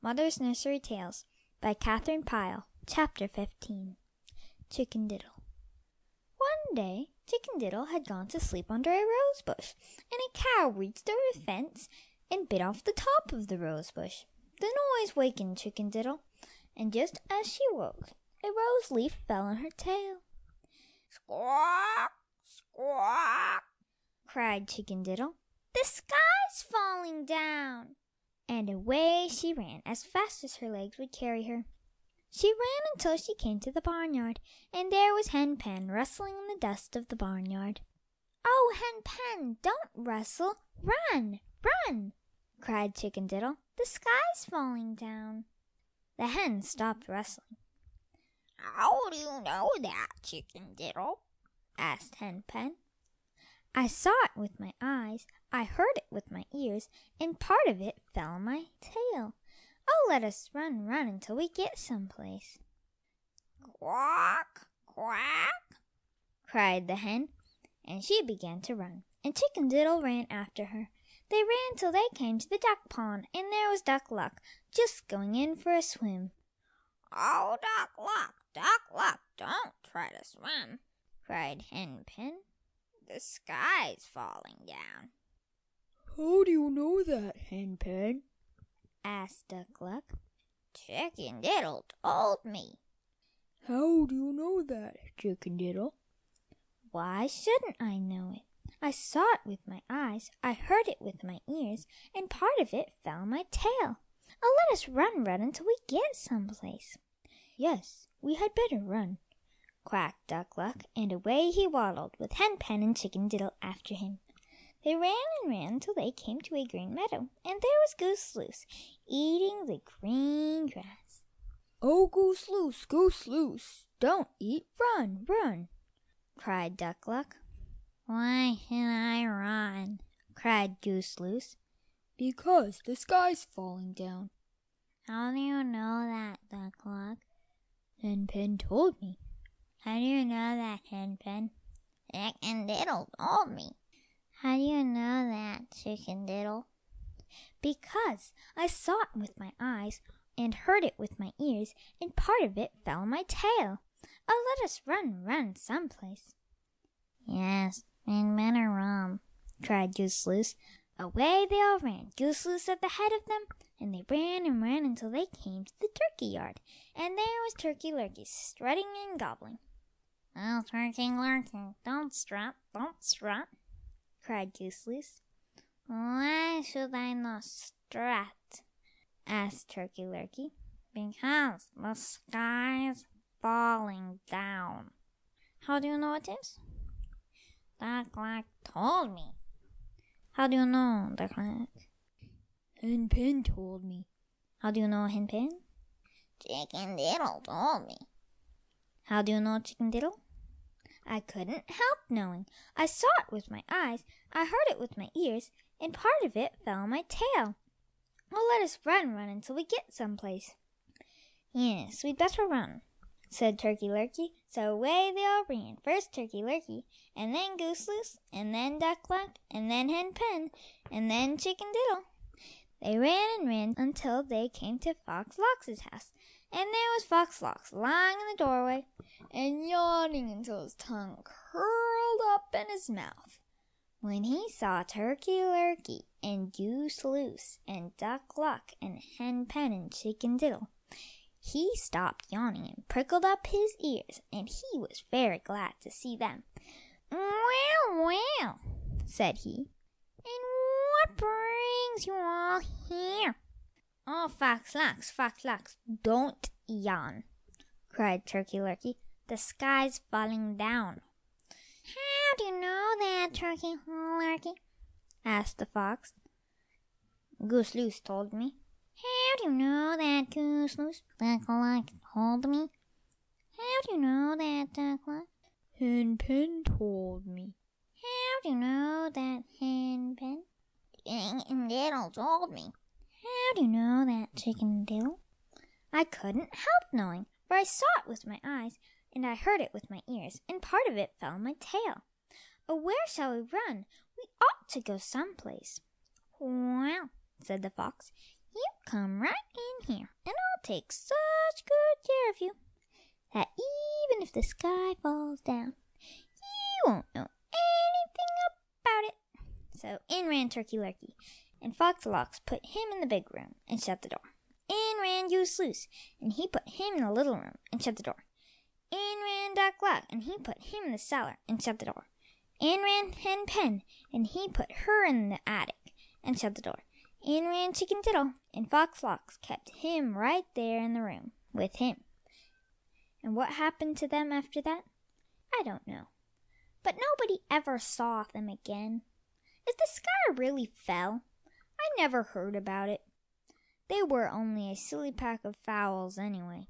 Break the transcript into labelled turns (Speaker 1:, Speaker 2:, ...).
Speaker 1: Mother's Nursery Tales by Catherine Pyle. Chapter 15. Chicken Diddle. One day, Chicken Diddle had gone to sleep under a rose bush, and a cow reached over the fence and bit off the top of the rose bush. The noise wakened Chicken Diddle, and just as she woke, a rose leaf fell on her tail. "Squawk! Squawk!" cried Chicken Diddle. "The sky's falling down!" And away she ran as fast as her legs would carry her. She ran until she came to the barnyard, and there was Hen Pen rustling in the dust of the barnyard. "Oh, Hen Pen, don't rustle! Run! Run!" cried Chicken Diddle. "The sky's falling down." The hen stopped rustling. "How do you know that, Chicken Diddle?" asked Hen Pen. "I saw it with my eyes, I heard it with my ears, and part of it fell on my tail. Oh, let us run, run until we get someplace." "Quack, quack!" cried the hen, and she began to run, and Chicken Diddle ran after her. They ran till they came to the duck pond, and there was Duck Luck just going in for a swim. "Oh, Duck Luck, don't try to swim," cried Hen Pen. "The sky's falling down."
Speaker 2: "How do you know that, Hen Pen?"
Speaker 1: asked Duck Luck.
Speaker 3: "Chicken Diddle told me."
Speaker 2: "How do you know that, Chicken Diddle?"
Speaker 1: "Why shouldn't I know it? I saw it with my eyes, I heard it with my ears, and part of it fell on my tail. Oh, let us run, run until we get someplace." "Yes, we had better run," quacked Duck Luck, and away he waddled with Hen Pen and Chicken Diddle after him. They ran and ran till they came to a green meadow, and there was Goose Loose eating the green grass.
Speaker 2: "Oh, Goose Loose, don't eat, run, run!"
Speaker 1: cried Duck Luck.
Speaker 3: "Why should I run?"
Speaker 1: cried Goose Loose.
Speaker 2: "Because the sky's falling down."
Speaker 3: "How do you know that, Duck Luck?"
Speaker 2: Hen Pen told me.
Speaker 3: "How do you know that, Hen Pen?"
Speaker 1: "Chicken Diddle told me."
Speaker 3: "How do you know that, Chicken Diddle?"
Speaker 1: "Because I saw it with my eyes and heard it with my ears, and part of it fell on my tail. Oh, let us run, run someplace."
Speaker 3: "Yes, we'd better run,"
Speaker 1: cried Goose Loose. Away they all ran, Goose Loose at the head of them, and they ran and ran until they came to the turkey yard, and there was Turkey Lurkey strutting and gobbling.
Speaker 3: "Oh, Turkey Lurkey, don't strut,
Speaker 1: cried Goose Loose.
Speaker 3: "Why should I not strut?"
Speaker 1: asked Turkey Lurkey.
Speaker 3: "Because the sky's falling down."
Speaker 1: "How do you know it is?"
Speaker 3: "Duck Luck told me."
Speaker 1: "How do you know, Duck Luck?"
Speaker 2: "Hen Pen told me."
Speaker 1: "How do you know, Hen Pen?"
Speaker 3: "Chicken Diddle told me."
Speaker 1: "How do you know, Chicken Diddle?" "I couldn't help knowing. I saw it with my eyes, I heard it with my ears, and part of it fell on my tail. Oh, let us run, run until we get someplace." "Yes, we'd better run," said Turkey Lurkey. So away they all ran, first Turkey Lurkey, and then Goose Loose, and then Duck Luck, and then Hen Pen, and then Chicken Diddle. They ran and ran until they came to Fox Lox's house, and there was Fox Lox lying in the doorway and yawning until his tongue curled up in his mouth. When he saw Turkey Lurkey and Goose Loose and Duck Luck and Hen Pen and Chicken Diddle, he stopped yawning and prickled up his ears, and he was very glad to see them. "Well, well," said he, "and what brings you all here?" "Oh, Fox Lox, don't yawn," cried Turkey Lurkey. "The sky's falling down." "How do you know that, Turkey Lurkey?" asked the fox. "Goose Loose told me." "How do you know that, Goose Loose?"
Speaker 3: "Duck Luck told me."
Speaker 1: "How do you know that, Duck Luck?"
Speaker 2: "Hen Pen told me."
Speaker 1: "How do you know that, Hen Pen?"
Speaker 3: "Chicken Diddle told me."
Speaker 1: "How do you know that, Chicken Diddle?" "I couldn't help knowing, for I saw it with my eyes, and I heard it with my ears, and part of it fell on my tail. Oh, where shall we run? We ought to go someplace." "Well," said the fox, You come right in here, and I'll take such good care of you that even if the sky falls down, you won't know anything about it." So in ran Turkey Lurkey, and Fox Lox put him in the big room and shut the door. In ran Goose Loose, and he put him in the little room and shut the door. In ran Duck Luck, and he put him in the cellar and shut the door. In ran Hen Pen, and he put her in the attic and shut the door. In ran Chicken Diddle, and Fox Lox kept him right there in the room with him. And what happened to them after that? I don't know. But nobody ever saw them again. If the sky really fell, I never heard about it. They were only a silly pack of fowls anyway.